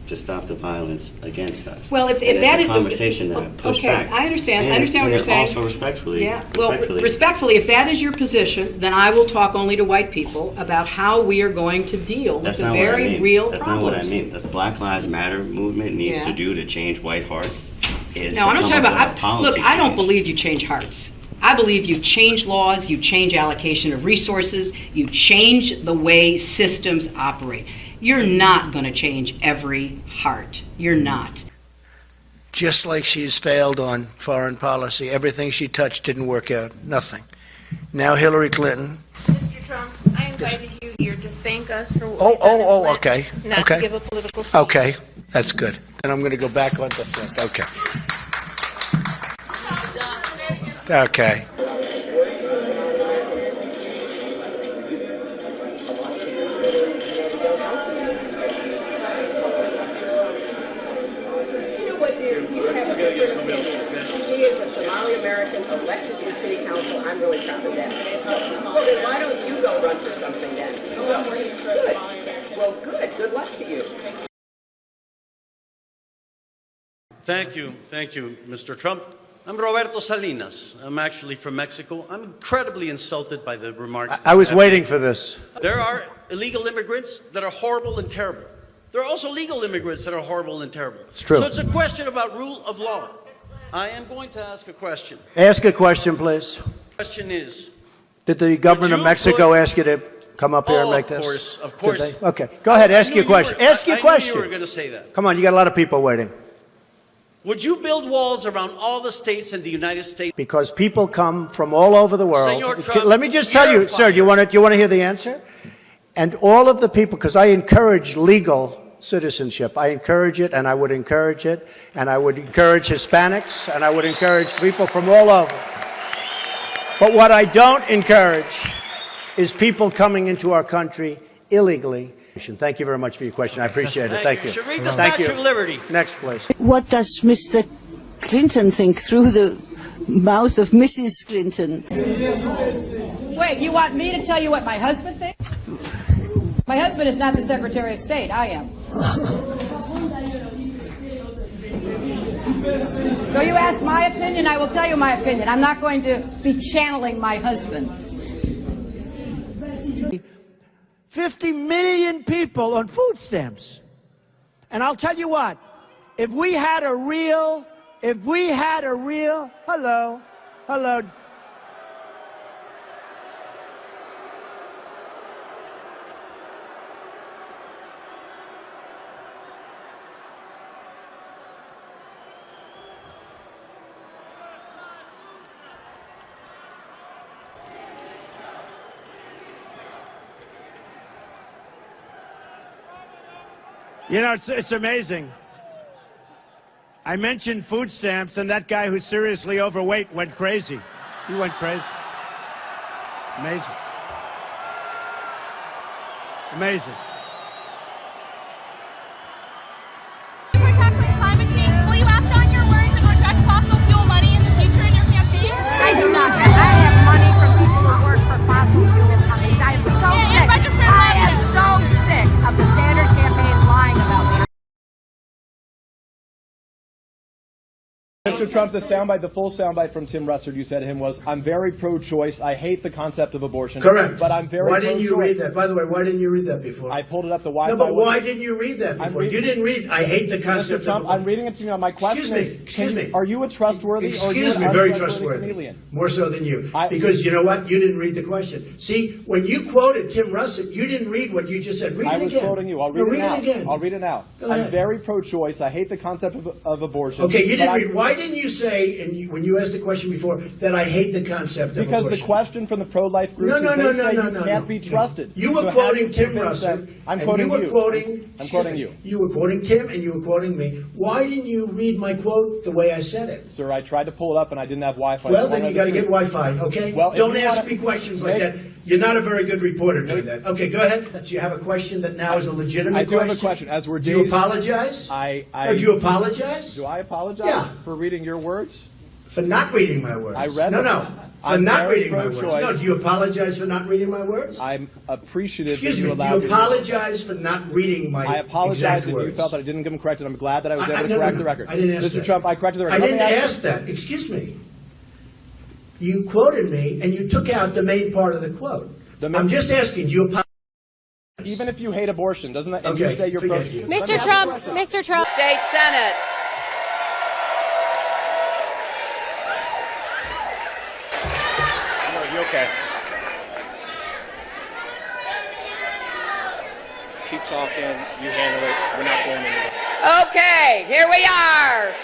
to stop the violence against us. Well, if and that it's is a conversation that I push okay, back. I understand. I understand what you're saying. Also respectfully. Yeah. Well, respectfully, if that is your position, then I will talk only to white people about how we are going to deal with the very real problems. That's not what I mean. That's the Black Lives Matter movement needs Yeah. to do to change white hearts. No, I'm not talking about. Look, I don't believe you change hearts. I believe you change laws, you change allocation of resources, you change the way systems operate. You're not going to change every heart. You're not. Just like she's failed on foreign policy, everything she touched didn't work out. Nothing. Now Hillary Clinton. Mr. Trump, I invited you here to thank us for what we've done in Okay. not Okay. to give a political speech. Okay, that's good. And I'm going to go back on the thing. Okay. Okay. She is a Somali American elected to the city council. I'm really proud of that. Well, then why don't you go run for something then? Good. Well, good. Good luck to you. Thank you, Mr. Trump. I'm Roberto Salinas. I'm actually from Mexico. I'm incredibly insulted by the remarks. I was waiting for this. There are illegal immigrants that are horrible and terrible. There are also legal immigrants that are horrible and terrible. It's true. So it's a question about rule of law. I am going to ask a question. Ask a question, please. The question is, Did the government of Mexico ask you to come up here and make this? Of course. Did they? Okay. Go ahead. Ask your question. Ask your I knew question. you were going to say that. Come on. You got a lot of people waiting. Would you build walls around all the states in the United States? Because people come from all over the world. Senor Trump, Let me just tell you, sir, do you want to hear the answer? And all of the people, because I encourage legal citizenship. I encourage it, and I would encourage it, and I would encourage Hispanics, and I would encourage people from all over. But what I don't encourage is people coming into our country illegally. Thank you very much for your question. I appreciate it. Thank you. Should read the Statue of Liberty. Next, please. What does Mr. Clinton think through the mouth of Mrs. Clinton? Wait, you want me to tell you what my husband thinks? My husband is not the Secretary of State. I am. So you ask my opinion, I will tell you my opinion. I'm not going to be channeling my husband. 50 million people on food stamps. And I'll tell you what, if we had a real, hello. You know, it's amazing. I mentioned food stamps, and that guy who's seriously overweight went crazy. He went crazy. Amazing. Amazing. For tackling climate change, will you act on your words and reject fossil fuel money in the future in your campaign? I do not. I have money from people who work for fossil fuel companies. I am so sick. I am so sick of the Sanders campaign lying about me. Mr. Trump, the full soundbite from Tim Russert you said to him was, I'm very pro-choice. I hate the concept of abortion. Correct. But I'm very Why pro-choice. didn't you read that? By the way, why didn't you read that before? I pulled it up the Wi-Fi. No, but why didn't you read that before? You didn't read, I hate the concept Mr. Trump, of I'm reading it to you now. My question Excuse me. Are you a trustworthy or are you an very untrustworthy trustworthy. chameleon? More so than you. Because you know what? You didn't read the question. See, when you quoted Tim Russert, you didn't read what you just said. Read it again. I was quoting you. I'll read it now. It again. I'll read it now. Go ahead. I'm very pro-choice. I hate the concept of abortion. Okay, you didn't read. Why didn't you say, when you asked the question before, that I hate the concept of abortion? Because the question from the pro-life groups is you can't be trusted. You were quoting Tim Russert. I'm quoting you. I'm quoting you. You were quoting Tim and you were quoting me. Why didn't you read my quote the way I said it? Sir, I tried to pull it up and I didn't have Wi-Fi. Well, then you got to get Wi-Fi, okay? Well, don't ask me questions like that. You're not a very good reporter doing that. Okay, go ahead. Do you have a question that now is a legitimate question? I do have a question. As we're do you apologize? Do you apologize? Do I apologize for reading your words? For not reading my words. I read them. No. I'm not very reading my words. pro-choice. No, do you apologize for not reading my words? I'm appreciative Excuse that me, you do allowed you me. apologize for not reading my I apologize exact that words? you felt that I didn't give them corrected. I'm glad that I was able to no, correct no, the record. I didn't ask Mr. that. Trump, I corrected the record. I Let me didn't ask ask that. Excuse me. You quoted me, and you took out the main part of the quote. I'm just asking, do you apologize? Even if you hate abortion, doesn't that? And Okay, you say you're pro. forget you. Mr. Trump, Mr. Trump. State Senate. You okay? Keep talking. You handle it. We're not going anywhere. Okay, here we are.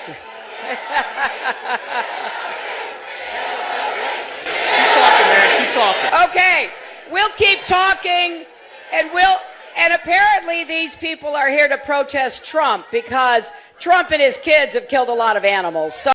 Keep talking, man. Keep talking. Okay, we'll keep talking, and apparently these people are here to protest Trump because Trump and his kids have killed a lot of animals. So